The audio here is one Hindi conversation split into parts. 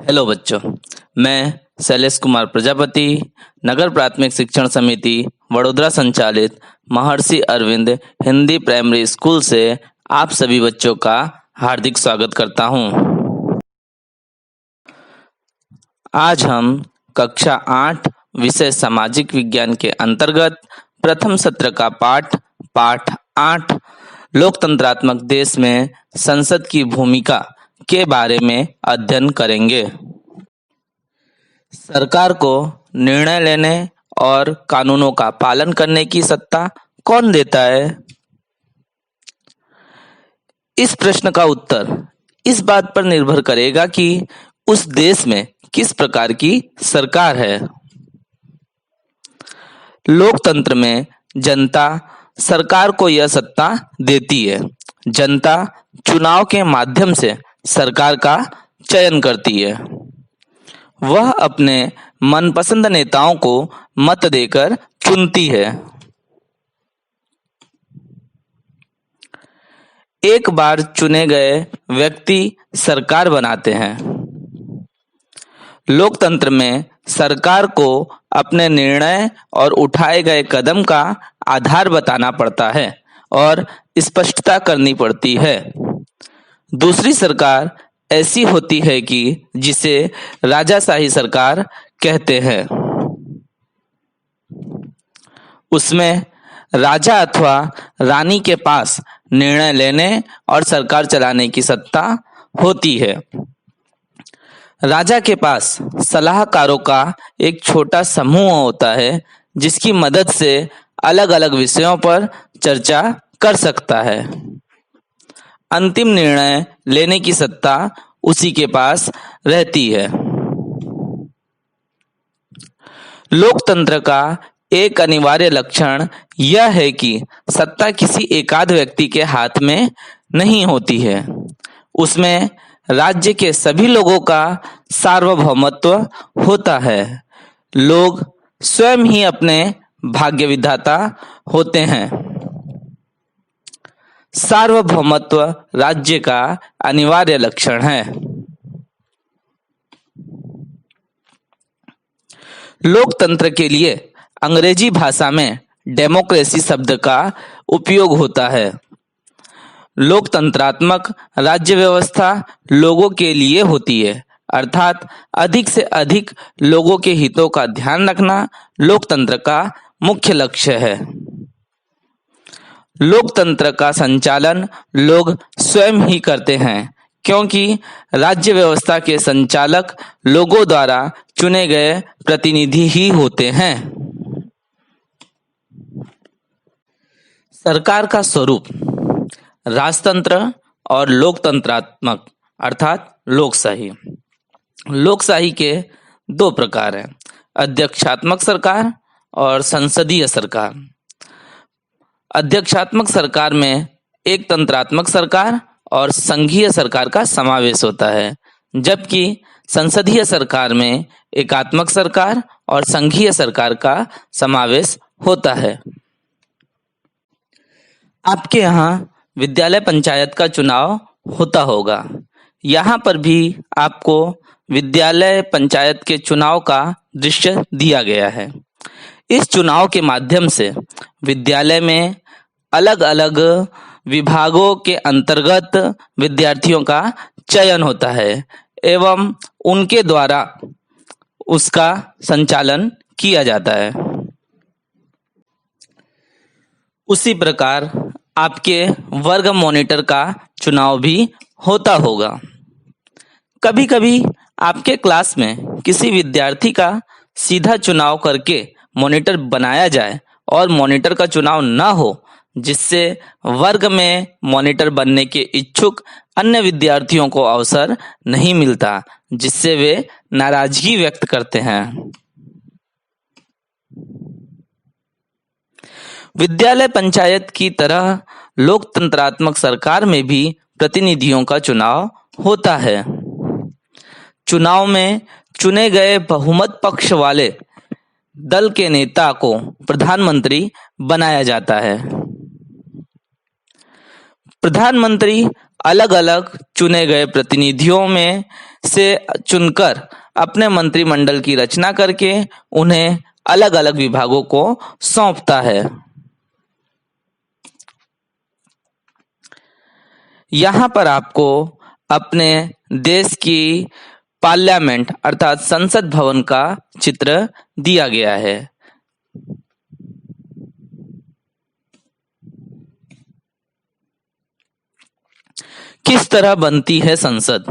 हेलो बच्चों, मैं शैलेश कुमार प्रजापति नगर प्राथमिक शिक्षण समिति वडोदरा संचालित महर्षि अरविंद हिंदी प्राइमरी स्कूल से आप सभी बच्चों का हार्दिक स्वागत करता हूं। आज हम कक्षा 8 विषय सामाजिक विज्ञान के अंतर्गत प्रथम सत्र का पाठ 8 लोकतंत्रात्मक देश में संसद की भूमिका के बारे में अध्ययन करेंगे। सरकार को निर्णय लेने और कानूनों का पालन करने की सत्ता कौन देता है? इस प्रश्न का उत्तर इस बात पर निर्भर करेगा कि उस देश में किस प्रकार की सरकार है। लोकतंत्र में जनता सरकार को यह सत्ता देती है। जनता चुनाव के माध्यम से सरकार का चयन करती है। वह अपने मनपसंद नेताओं को मत देकर चुनती है। एक बार चुने गए व्यक्ति सरकार बनाते हैं। लोकतंत्र में सरकार को अपने निर्णय और उठाए गए कदम का आधार बताना पड़ता है और स्पष्टता करनी पड़ती है। दूसरी सरकार ऐसी होती है कि जिसे राजाशाही सरकार कहते हैं। उसमें राजा अथवा रानी के पास निर्णय लेने और सरकार चलाने की सत्ता होती है। राजा के पास सलाहकारों का एक छोटा समूह होता है जिसकी मदद से अलग अलग विषयों पर चर्चा कर सकता है। अंतिम निर्णय लेने की सत्ता उसी के पास रहती है। लोकतंत्र का एक अनिवार्य लक्षण यह है कि सत्ता किसी एकाध व्यक्ति के हाथ में नहीं होती है। उसमें राज्य के सभी लोगों का सार्वभौमत्व होता है। लोग स्वयं ही अपने भाग्य विधाता होते हैं। सार्वभौमत्व राज्य का अनिवार्य लक्षण है। लोकतंत्र के लिए अंग्रेजी भाषा में डेमोक्रेसी शब्द का उपयोग होता है। लोकतंत्रात्मक राज्य व्यवस्था लोगों के लिए होती है, अर्थात अधिक से अधिक लोगों के हितों का ध्यान रखना लोकतंत्र का मुख्य लक्ष्य है। लोकतंत्र का संचालन लोग स्वयं ही करते हैं क्योंकि राज्य व्यवस्था के संचालक लोगों द्वारा चुने गए प्रतिनिधि ही होते हैं। सरकार का स्वरूप राजतंत्र और लोकतंत्रात्मक अर्थात लोकशाही। लोकशाही के दो प्रकार हैं, अध्यक्षात्मक सरकार और संसदीय सरकार। अध्यक्षात्मक सरकार में एक तंत्रात्मक सरकार और संघीय सरकार का समावेश होता है, जबकि संसदीय सरकार में एकात्मक सरकार और संघीय सरकार का समावेश होता है। आपके यहाँ विद्यालय पंचायत का चुनाव होता होगा। यहाँ पर भी आपको विद्यालय पंचायत के चुनाव का दृश्य दिया गया है। इस चुनाव के माध्यम से विद्यालय में अलग अलग विभागों के अंतर्गत विद्यार्थियों का चयन होता है एवं उनके द्वारा उसका संचालन किया जाता है। उसी प्रकार आपके वर्ग मॉनिटर का चुनाव भी होता होगा। कभी कभी आपके क्लास में किसी विद्यार्थी का सीधा चुनाव करके मॉनिटर बनाया जाए और मॉनिटर का चुनाव न हो, जिससे वर्ग में मॉनिटर बनने के इच्छुक अन्य विद्यार्थियों को अवसर नहीं मिलता, जिससे वे नाराजगी व्यक्त करते हैं। विद्यालय पंचायत की तरह लोकतंत्रात्मक सरकार में भी प्रतिनिधियों का चुनाव होता है। चुनाव में चुने गए बहुमत पक्ष वाले दल के नेता को प्रधानमंत्री बनाया जाता है। प्रधानमंत्री अलग अलग चुने गए प्रतिनिधियों में से चुनकर अपने मंत्रिमंडल की रचना करके उन्हें अलग अलग विभागों को सौंपता है। यहाँ पर आपको अपने देश की पार्लियामेंट अर्थात संसद भवन का चित्र दिया गया है। किस तरह बनती है संसद?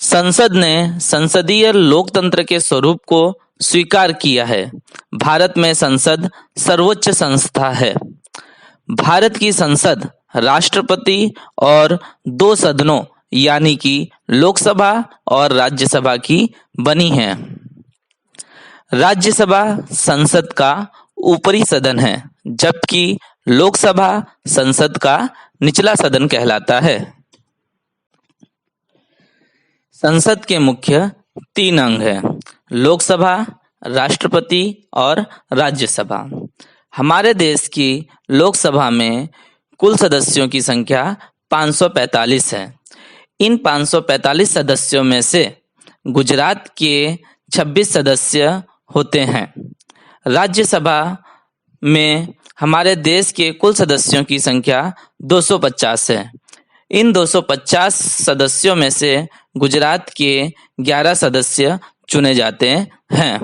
संसद ने संसदीय लोकतंत्र के स्वरूप को स्वीकार किया है। भारत में संसद सर्वोच्च संस्था है। भारत की संसद राष्ट्रपति और 2 सदनों यानी कि लोकसभा और राज्यसभा की बनी है। राज्यसभा संसद का ऊपरी सदन है, जबकि लोकसभा संसद का निचला सदन कहलाता है। संसद के मुख्य 3 अंग हैं: लोकसभा, राष्ट्रपति और राज्यसभा। हमारे देश की लोकसभा में कुल सदस्यों की संख्या 545 है। इन 545 सदस्यों में से गुजरात के 26 सदस्य होते हैं। राज्यसभा में हमारे देश के कुल सदस्यों की संख्या 250 है। इन 250 सदस्यों में से गुजरात के 11 सदस्य चुने जाते हैं।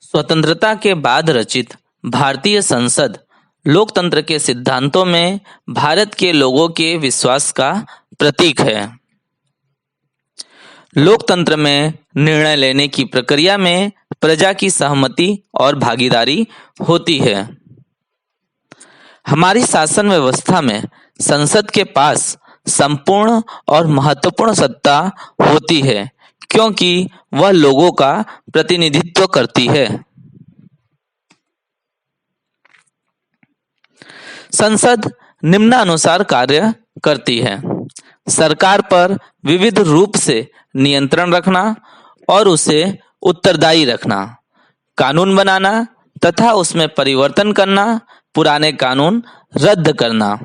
स्वतंत्रता के बाद रचित भारतीय संसद लोकतंत्र के सिद्धांतों में भारत के लोगों के विश्वास का प्रतीक है। लोकतंत्र में निर्णय लेने की प्रक्रिया में प्रजा की सहमति और भागीदारी होती है। हमारी शासन व्यवस्था में संसद के पास संपूर्ण और महत्वपूर्ण सत्ता होती है, क्योंकि वह लोगों का प्रतिनिधित्व करती है। संसद निम्नानुसार कार्य करती है: सरकार पर विविध रूप से नियंत्रण रखना और उसे उत्तरदायी रखना, कानून बनाना तथा उसमें परिवर्तन करना, पुराने कानून रद्द करना।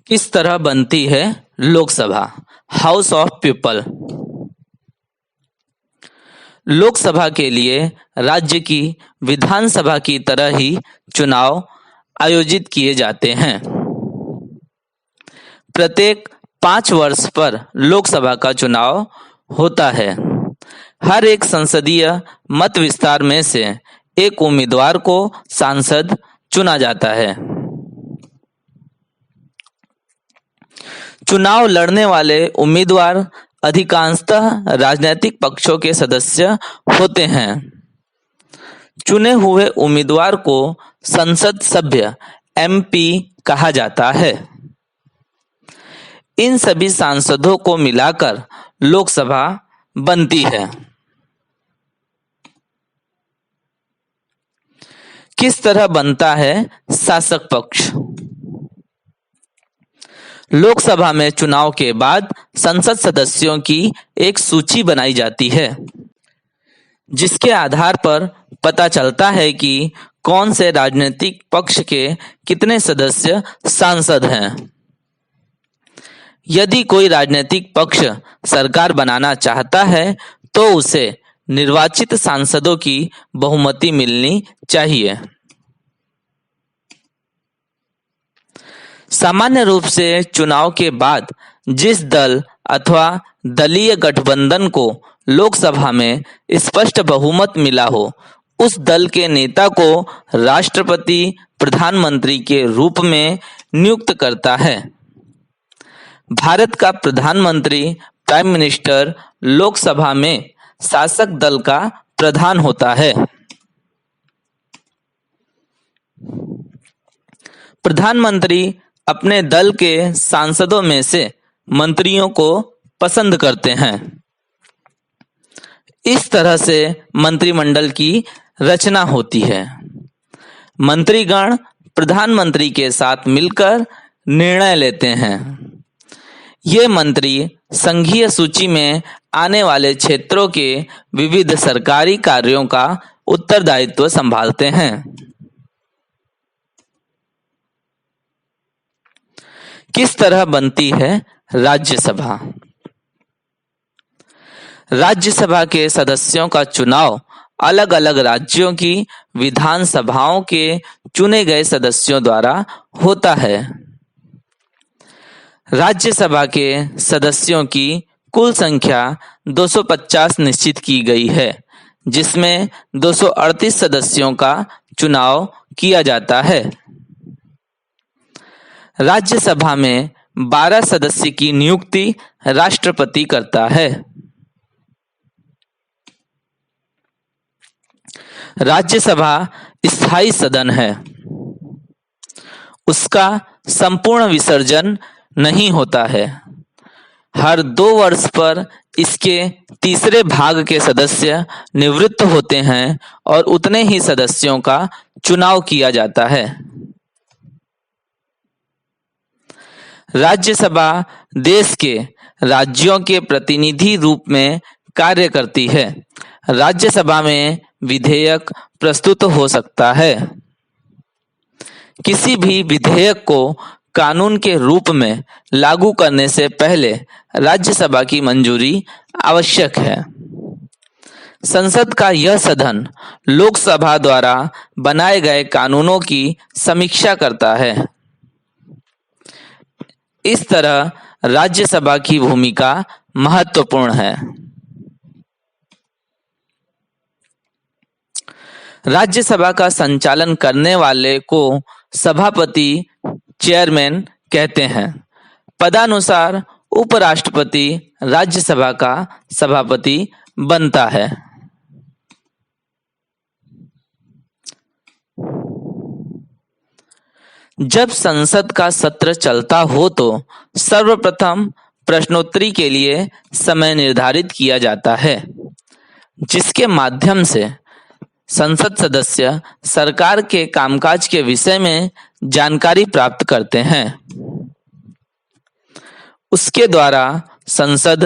किस तरह बनती है Lok Sabha? House of people. Lok Sabha के लिए राज्य की विधानसभा की तरह ही चुनाव आयोजित किए जाते हैं। प्रत्येक 5 वर्ष पर लोकसभा का चुनाव होता है। हर एक संसदीय मत विस्तार में से एक उम्मीदवार को सांसद चुना जाता है। चुनाव लड़ने वाले उम्मीदवार अधिकांशतः राजनीतिक पक्षों के सदस्य होते हैं। चुने हुए उम्मीदवार को संसद सभ्य MP कहा जाता है। इन सभी सांसदों को मिलाकर लोकसभा बनती है। किस तरह बनता है शासक पक्ष? लोकसभा में चुनाव के बाद संसद सदस्यों की एक सूची बनाई जाती है, जिसके आधार पर पता चलता है कि कौन से राजनीतिक पक्ष के कितने सदस्य सांसद हैं। यदि कोई राजनीतिक पक्ष सरकार बनाना चाहता है तो उसे निर्वाचित सांसदों की बहुमति मिलनी चाहिए। सामान्य रूप से चुनाव के बाद जिस दल अथवा दलीय गठबंधन को लोकसभा में स्पष्ट बहुमत मिला हो, उस दल के नेता को राष्ट्रपति प्रधानमंत्री के रूप में नियुक्त करता है। भारत का प्रधानमंत्री प्राइम मिनिस्टर लोकसभा में शासक दल का प्रधान होता है। प्रधानमंत्री अपने दल के सांसदों में से मंत्रियों को पसंद करते हैं। इस तरह से मंत्रिमंडल की रचना होती है। मंत्रीगण प्रधानमंत्री के साथ मिलकर निर्णय लेते हैं। ये मंत्री संघीय सूची में आने वाले क्षेत्रों के विविध सरकारी कार्यों का उत्तरदायित्व संभालते हैं। किस तरह बनती है राज्यसभा? राज्यसभा के सदस्यों का चुनाव अलग अलग राज्यों की विधानसभाओं के चुने गए सदस्यों द्वारा होता है। राज्यसभा के सदस्यों की कुल संख्या 250 निश्चित की गई है, जिसमें 238 सदस्यों का चुनाव किया जाता है। राज्यसभा में 12 सदस्य की नियुक्ति राष्ट्रपति करता है। राज्यसभा स्थायी सदन है। उसका संपूर्ण विसर्जन नहीं होता है। हर 2 वर्ष पर इसके तीसरे भाग के सदस्य निवृत्त होते हैं और उतने ही सदस्यों का चुनाव किया जाता है। राज्यसभा देश के राज्यों के प्रतिनिधि रूप में कार्य करती है। राज्यसभा में विधेयक प्रस्तुत हो सकता है। किसी भी विधेयक को कानून के रूप में लागू करने से पहले राज्यसभा की मंजूरी आवश्यक है। संसद का यह सदन लोकसभा द्वारा बनाए गए कानूनों की समीक्षा करता है। इस तरह राज्यसभा की भूमिका महत्वपूर्ण है। राज्यसभा का संचालन करने वाले को सभापति चेयरमैन कहते हैं। पदानुसार उपराष्ट्रपति राज्यसभा का सभापति बनता है। जब संसद का सत्र चलता हो तो सर्वप्रथम प्रश्नोत्तरी के लिए समय निर्धारित किया जाता है, जिसके माध्यम से संसद सदस्य सरकार के कामकाज के विषय में जानकारी प्राप्त करते हैं। उसके द्वारा संसद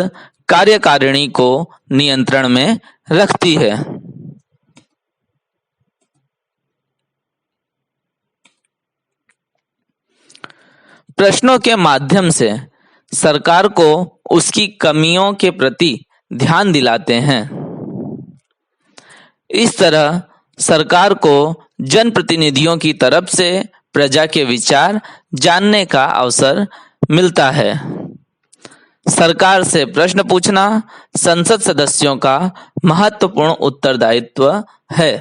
कार्यकारिणी को नियंत्रण में रखती है। प्रश्नों के माध्यम से सरकार को उसकी कमियों के प्रति ध्यान दिलाते हैं। इस तरह सरकार को जनप्रतिनिधियों की तरफ से प्रजा के विचार जानने का अवसर मिलता है। सरकार से प्रश्न पूछना संसद सदस्यों का महत्वपूर्ण उत्तरदायित्व है।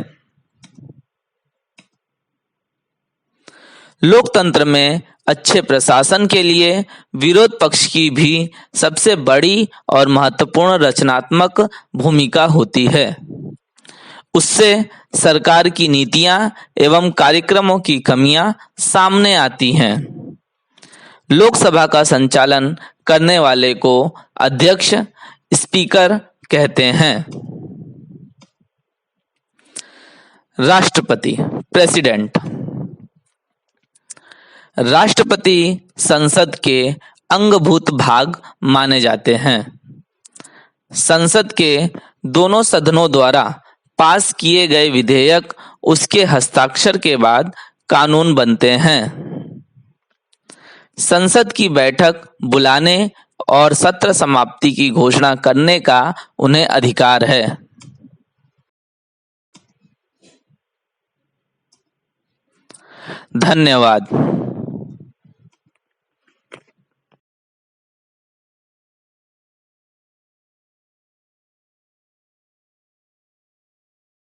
लोकतंत्र में अच्छे प्रशासन के लिए विरोध पक्ष की भी सबसे बड़ी और महत्वपूर्ण रचनात्मक भूमिका होती है। उससे सरकार की नीतियां एवं कार्यक्रमों की कमियां सामने आती हैं। लोकसभा का संचालन करने वाले को अध्यक्ष, स्पीकर कहते हैं। राष्ट्रपति, प्रेसिडेंट। राष्ट्रपति संसद के अंगभूत भाग माने जाते हैं। संसद के दोनों सदनों द्वारा पास किए गए विधेयक उसके हस्ताक्षर के बाद कानून बनते हैं। संसद की बैठक बुलाने और सत्र समाप्ति की घोषणा करने का उन्हें अधिकार है। धन्यवाद।